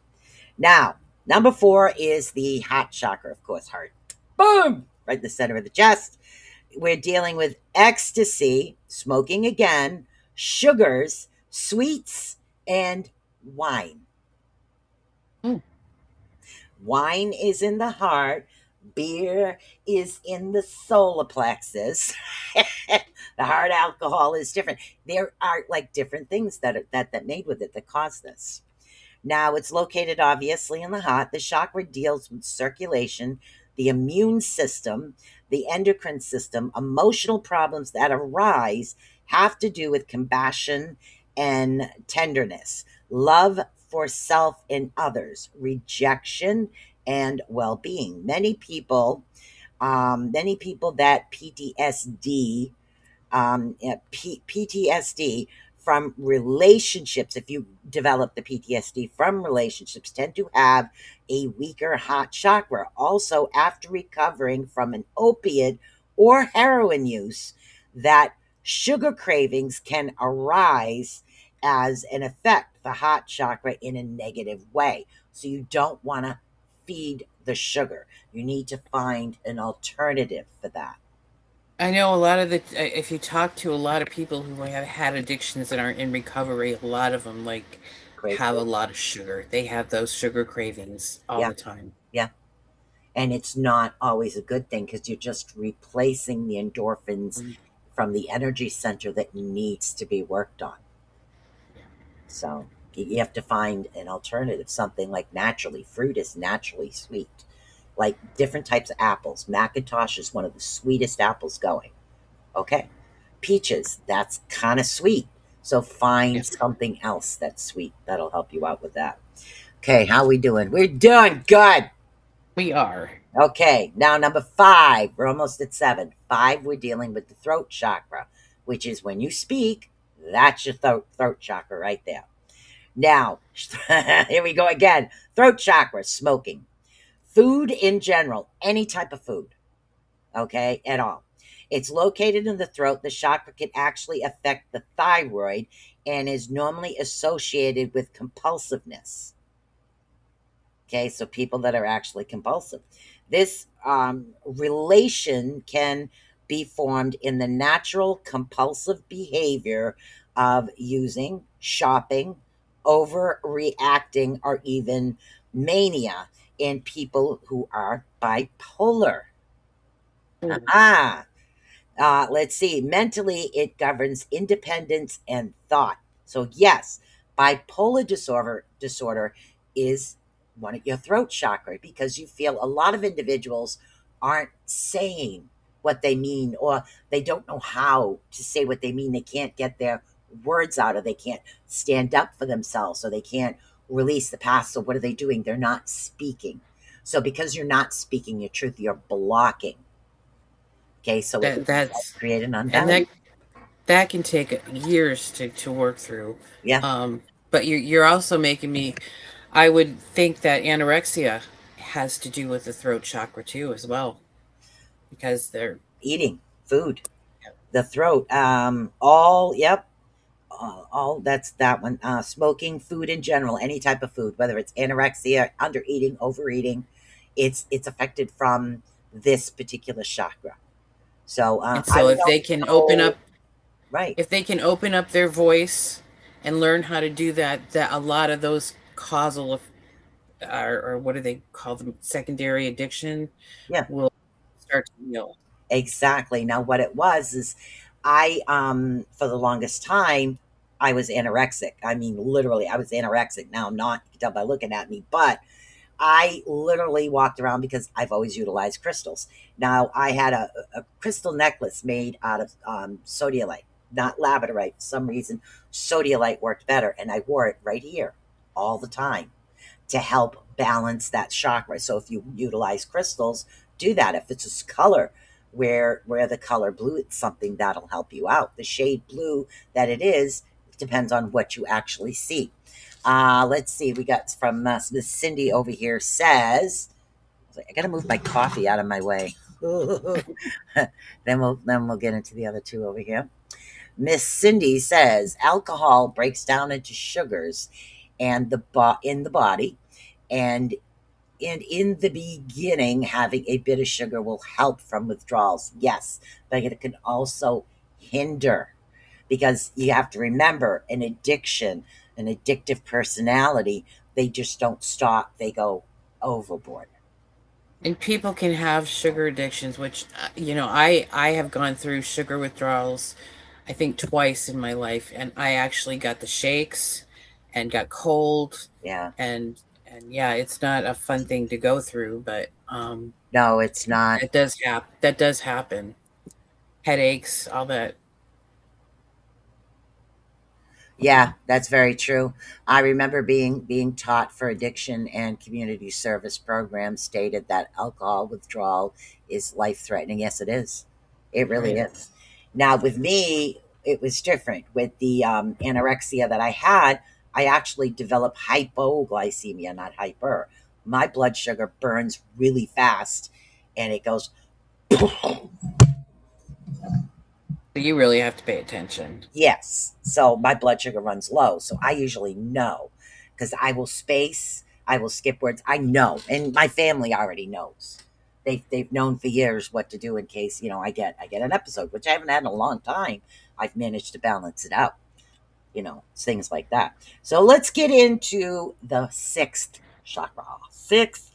Now, number 4 is the heart chakra, of course, heart. Boom! Right in the center of the chest. We're dealing with ecstasy, smoking again, sugars, sweets, and wine. Mm. Wine is in the heart. Beer is in the solar plexus. The hard alcohol is different. There are like different things that made with it that cause this. Now, it's located obviously in the heart. The chakra deals with circulation, the immune system, the endocrine system. Emotional problems that arise have to do with compassion and tenderness, love for self and others, rejection, and well being. Many people that PTSD from relationships, if you develop the PTSD from relationships, tend to have a weaker heart chakra. Also, after recovering from an opiate or heroin use, that sugar cravings can arise as an effect the heart chakra in a negative way. So you don't want to feed the sugar. You need to find an alternative for that. I know a lot of if you talk to a lot of people who have had addictions and are in recovery, a lot of them like Great. have a lot of sugar. They have those sugar cravings all Yeah. the time. Yeah. And it's not always a good thing because you're just replacing the endorphins Mm. from the energy center that needs to be worked on. So you have to find an alternative, something like naturally. Fruit is naturally sweet, like different types of apples. Macintosh is one of the sweetest apples going. Okay. Peaches, that's kind of sweet. So Yeah, find something else that's sweet that'll help you out with that. Okay, how we doing? We're doing good. we are. Okay, now number five. We're almost at seven. Five, we're dealing with the throat chakra, which is when you speak, that's your throat chakra right there. Now, here we go again. Throat chakra, smoking. Food in general, any type of food, okay, at all. It's located in the throat. The chakra can actually affect the thyroid and is normally associated with compulsiveness. Okay, so people that are actually compulsive. This relation can be formed in the natural compulsive behavior of using, shopping, overreacting, or even mania in people who are bipolar. Ooh. Ah, let's see. Mentally, it governs independence and thought. So yes, bipolar disorder is one of your throat chakra because you feel a lot of individuals aren't saying what they mean, or they don't know how to say what they mean. They can't get their words out, or they can't stand up for themselves, or they can't release the past. So what are they doing? They're not speaking. So because you're not speaking your truth, you're blocking. Okay, so it That's create an and unbalance. that can take years to work through. Yeah, But you're also making me. I would think that anorexia has to do with the throat chakra too, as well, because they're eating food, the throat, all, yep, all that's that one. Smoking, food in general, any type of food, whether it's anorexia, under eating, overeating, it's affected from this particular chakra. So and I so don't know, right? if they can open up their voice and learn how to do that, that a lot of those causal or what do they call them, secondary addiction, Yeah, will start to heal. exactly. Now, what it was is I, for the longest time, I was anorexic. I mean, literally, I was anorexic. Now I'm not, you can tell by looking at me, but I literally walked around because I've always utilized crystals. Now, I had a crystal necklace made out of sodalite, not labradorite. For some reason, sodalite worked better, and I wore it right here all the time to help balance that chakra. So if you utilize crystals, do that. If it's a color, where the color blue, it's something that'll help you out. The shade blue that it is depends on what you actually see. Let's see. We got from Miss Cindy over here says, I got to move my coffee out of my way. then we'll get into the other two over here. Miss Cindy says alcohol breaks down into sugars and in the body, and in the beginning, having a bit of sugar will help from withdrawals. Yes, but it can also hinder, because you have to remember an addiction, an addictive personality, they just don't stop. They go overboard. And people can have sugar addictions, which I have gone through sugar withdrawals, I think twice in my life, and I actually got the shakes and got cold, Yeah. and yeah, it's not a fun thing to go through, but No, it's not. it does happen. That does happen. Headaches, all that. Yeah, that's very true. I remember being taught for addiction and community service programs stated that alcohol withdrawal is life threatening. Yes, it is. It really Right. is. Now, with me, it was different. With the anorexia that I had, I actually developed hypoglycemia, not hyper. My blood sugar burns really fast, and it goes. So you really have to pay attention. Yes. So my blood sugar runs low. So I usually know, because I will space, I will skip words. I know. And my family already knows. They've known for years what to do in case, I get an episode, which I haven't had in a long time. I've managed to balance it out, things like that. So let's get into the sixth chakra. Sixth.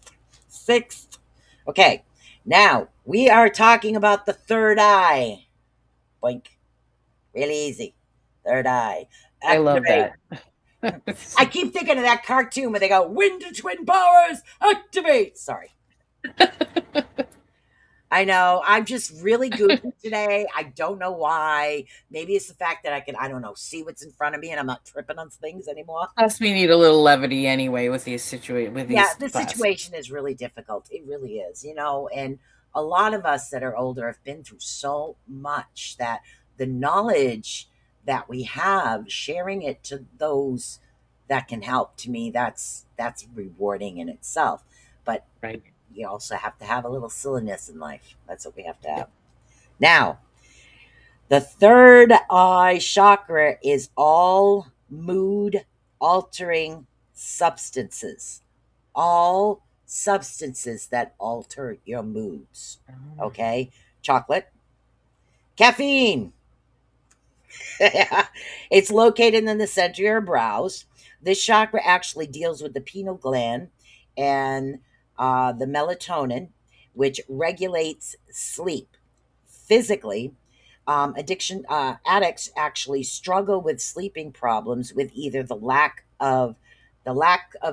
Okay. Now we are talking about the third eye. Boink. Really easy. Third eye. I love Activate. that. I keep thinking of that cartoon where they go, wind to twin powers, activate. Sorry. I know. I'm just really goofy today. I don't know why. Maybe it's the fact that I can, I don't know, see what's in front of me and I'm not tripping on things anymore. Plus, we need a little levity anyway with these with Yeah, these the classes. situation is really difficult. It really is, and a lot of us that are older have been through so much that the knowledge that we have, sharing it to those that can help, to me, that's rewarding in itself. But Right. you also have to have a little silliness in life. That's what we have to Yep. have. Now, the third eye chakra is all mood altering substances. All substances that alter your moods. Oh. Okay? Chocolate, caffeine. It's located in the center of your brows. This chakra actually deals with the pineal gland and the melatonin, which regulates sleep. Physically, addiction addicts actually struggle with sleeping problems with either the lack of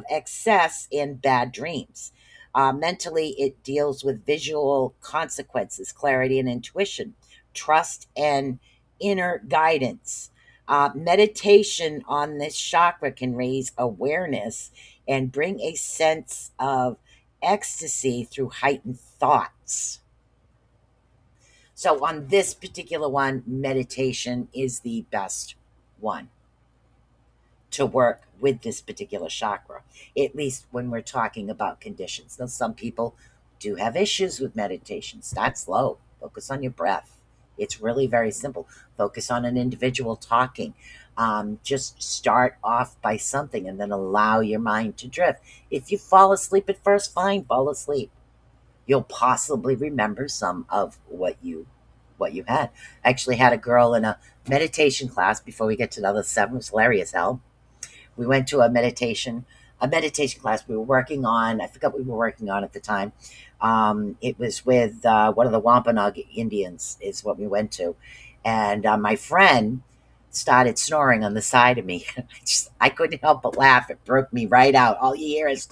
excess and bad dreams. Mentally, it deals with visual consequences, clarity and intuition, trust and inner guidance. Meditation on this chakra can raise awareness and bring a sense of ecstasy through heightened thoughts. So, on this particular one, meditation is the best one to work with this particular chakra, at least when we're talking about conditions. Now, some people do have issues with meditation. Start slow, focus on your breath. It's really very simple. Focus on an individual talking. Just start off by something and then allow your mind to drift. If you fall asleep at first, fine, fall asleep. You'll possibly remember some of what you had. I actually had a girl in a meditation class before we get to another seven. It was hilarious, hell. We went to a meditation class we were working on. I forgot what we were working on at the time. It was with one of the Wampanoag Indians is what we went to. And my friend started snoring on the side of me. I couldn't help but laugh. It broke me right out. All you hear is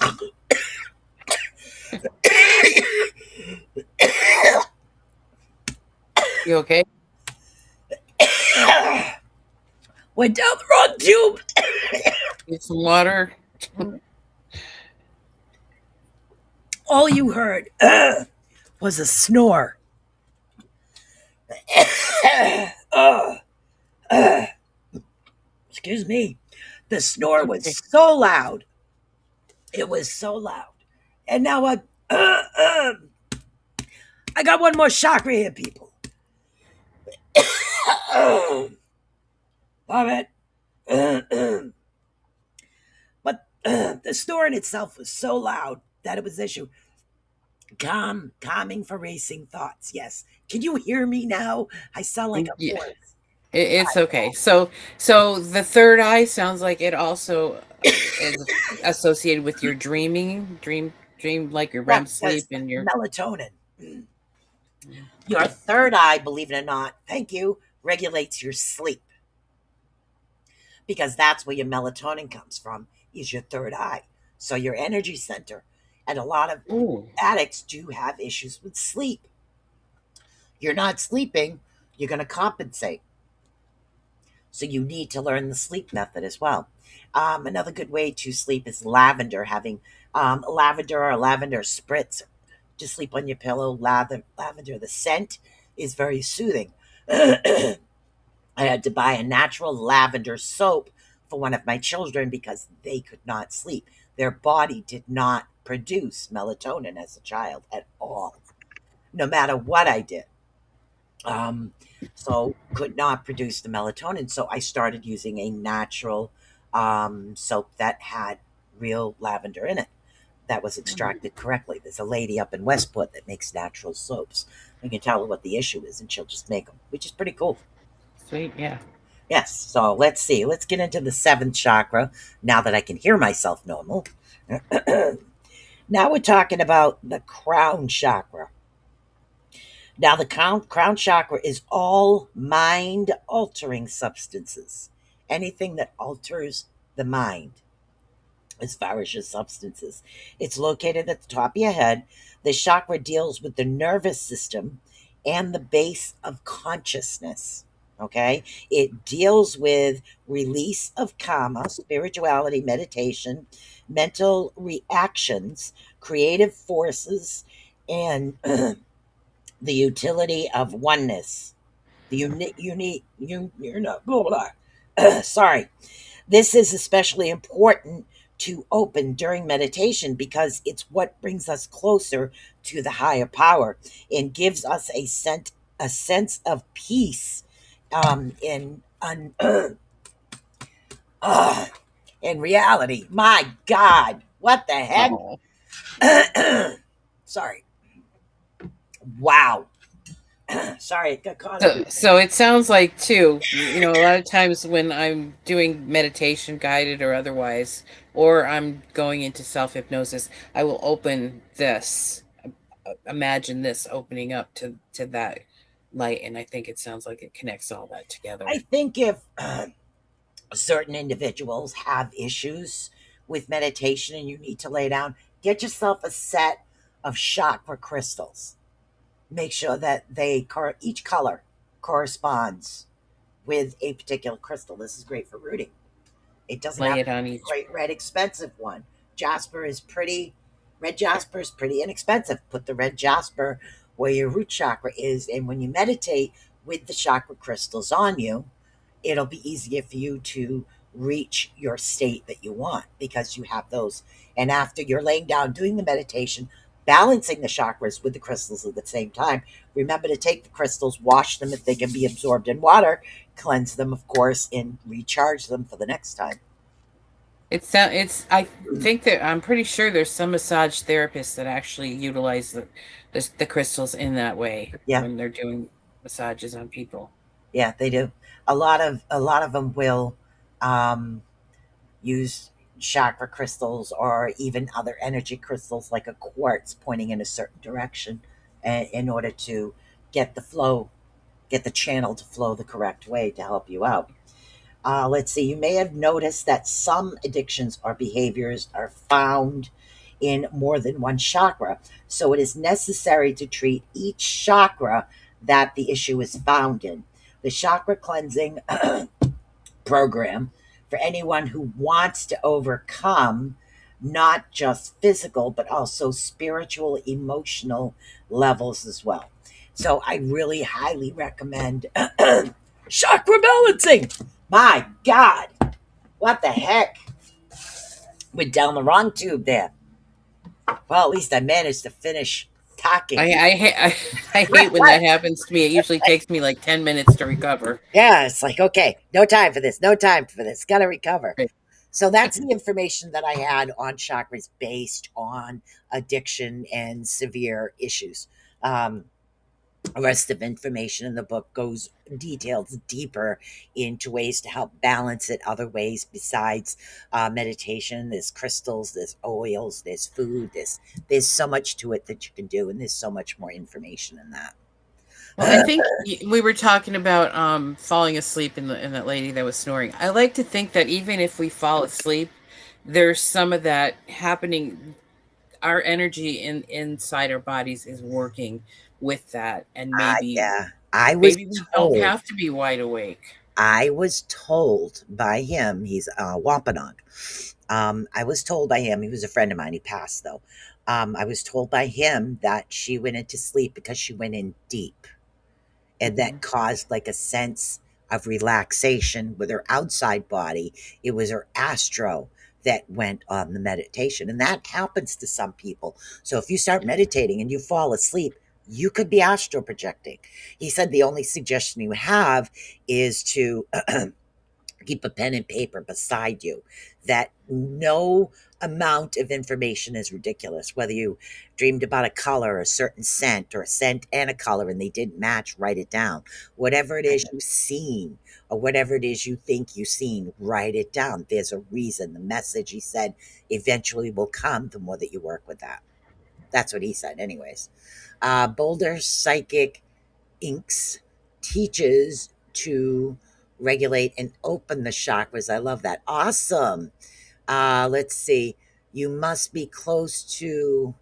You okay? went down the wrong tube. Need some water. All you heard was a snore. Excuse me. The snore was Okay. so loud. It was so loud. And now I got one more chakra here, people. Love it. But the snore in itself was so loud that it was an issue. Calming for racing thoughts. Yes. Can you hear me now? I sound like a Yeah, horse. it's okay. So the third eye sounds like it also is associated with your dream like your REM Correct, sleep because and your. melatonin. Your third eye, believe it or not, thank you, regulates your sleep. Because that's where your melatonin comes from, is your third eye. So your energy center. And a lot of Ooh. addicts do have issues with sleep. You're not sleeping, you're going to compensate. So you need to learn the sleep method as well. Another good way to sleep is lavender, having lavender or lavender spritz to sleep on your pillow. Lavender, the scent is very soothing. I had to buy a natural lavender soap for one of my children because they could not sleep. Their body did not produce melatonin as a child at all, no matter what I did. Um, so could not produce the melatonin. So I started using a natural soap that had real lavender in it that was extracted correctly. There's a lady up in Westport that makes natural soaps. You can tell her what the issue is, and she'll just make them, which is pretty cool. Sweet, yeah. Yes. So let's see. Let's get into the seventh chakra now that I can hear myself normal. Now we're talking about the crown chakra. Now, the crown chakra is all mind altering substances. Anything that alters the mind, as far as your substances. It's located at the top of your head. The chakra deals with the nervous system and the base of consciousness. Okay. It deals with release of karma, spirituality, meditation, mental reactions, creative forces, and the utility of oneness. The you're not, blah, blah. Sorry. This is especially important to open during meditation because it's what brings us closer to the higher power and gives us a sense of peace in uh, in reality. My God, what the heck? Oh. Sorry. Wow. Sorry, it got caught up. So it sounds like too, a lot of times when I'm doing meditation guided or otherwise, or I'm going into self hypnosis, I will open this, imagine this opening up to that light, and I think it sounds like it connects all that together. I think if certain individuals have issues with meditation and you need to lay down, get yourself a set of chakra crystals. Make sure that each color corresponds with a particular crystal. This is great for rooting. It doesn't Lay have it to on be a each. great red expensive one. Jasper is pretty. Red jasper is pretty inexpensive. Put the red jasper where your root chakra is, and when you meditate with the chakra crystals on you, it'll be easier for you to reach your state that you want because you have those. And after you're laying down doing the meditation, balancing the chakras with the crystals at the same time, remember to take the crystals, wash them if they can be absorbed in water, cleanse them, of course, and recharge them for the next time. It's I think that I'm pretty sure there's some massage therapists that actually utilize the crystals in that way Yeah, when they're doing massages on people. yeah, they do. A lot of them will um, use chakra crystals or even other energy crystals like a quartz pointing in a certain direction in order to get the flow, get the channel to flow the correct way to help you out. Let's see, you may have noticed that some addictions or behaviors are found in more than one chakra. So it is necessary to treat each chakra that the issue is found in. The chakra cleansing program for anyone who wants to overcome not just physical, but also spiritual, emotional levels as well. So I really highly recommend chakra balancing. My God, what the heck? Went down the wrong tube there. Well, at least I managed to finish talking. I hate when that happens to me. It usually takes me like 10 minutes to recover. Yeah, it's like, okay, no time for this, no time for this, gotta recover. Right. So that's the information that I had on chakras based on addiction and severe issues. Um, the rest of information in the book goes details deeper into ways to help balance it other ways besides meditation. There's crystals, there's oils, there's food, there's so much to it that you can do, and there's so much more information in Well, I that. think we were talking about falling asleep in that lady that was snoring. I like to think that even if we fall asleep, there's some of that happening. Our energy inside our bodies is working with that, and Yeah, I was maybe we don't told. have to be wide awake. I was told by him, he's Wampanoag. I was told by him, he was a friend of mine, he passed though. I was told by him that she went into sleep because she went in deep, and Hmm. that caused like a sense of relaxation with her outside body. It was her astro that went on the meditation, and that happens to some people. So if you start meditating and you fall asleep, you could be astral projecting. He said the only suggestion you have is to keep a pen and paper beside you, that no amount of information is ridiculous. Whether you dreamed about a color, a certain scent, or a scent and a color and they didn't match, write it down. Whatever it is you've seen or whatever it is you think you've seen, write it down. There's a reason. The message, he said, eventually will come the more that you work with that. That's what he said anyways. Boulder psychic inks teaches to regulate and open the chakras. I love that. Awesome. Let's see. You must be close to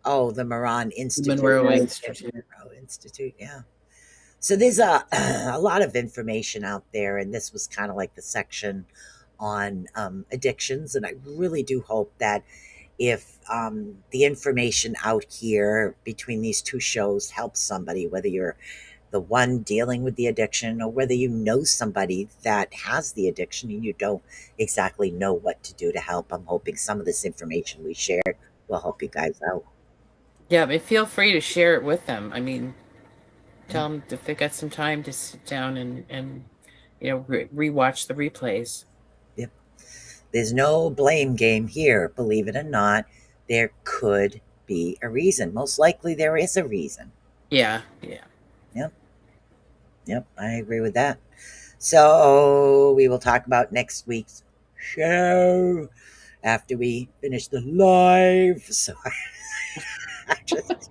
the Moran Institute. Monroe Right? Institute. Monroe Institute, yeah. So there's a lot of information out there, and this was kind of like the section on addictions. And I really do hope that if the information out here between these two shows helps somebody, whether you're the one dealing with the addiction or whether you know somebody that has the addiction and you don't exactly know what to do to help, I'm hoping some of this information we shared will help you guys out. Yeah, but feel free to share it with them. I mean, Yeah. tell them if they got some time to sit down and rewatch the replays. Yep. There's no blame game here, believe it or not. There could be a reason. Most likely there is a reason. Yeah. Yep. Yep, I agree with that. So we will talk about next week's show after we finish the live. So I just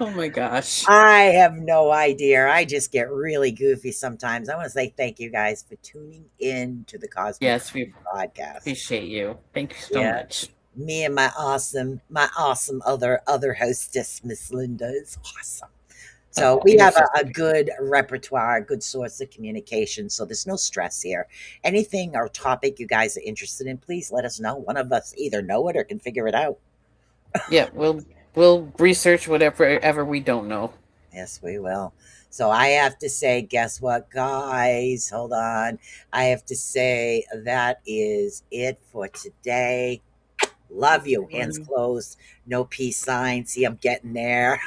Oh my gosh. I have no idea. I just get really goofy sometimes. I want to say thank you guys for tuning in to the Cosmic Yes, we Podcast. appreciate you. Thank you so much. Me and my awesome other hostess, Miss Linda, is awesome. So we have a good repertoire, a good source of communication. So there's no stress here. Anything or topic you guys are interested in, please let us know. One of us either know it or can figure it out. Yeah, we'll research whatever we don't know. Yes, we will. So I have to say, guess what, guys? Hold on. I have to say that is it for today. Love you. Hands closed. No peace sign. See, I'm getting there.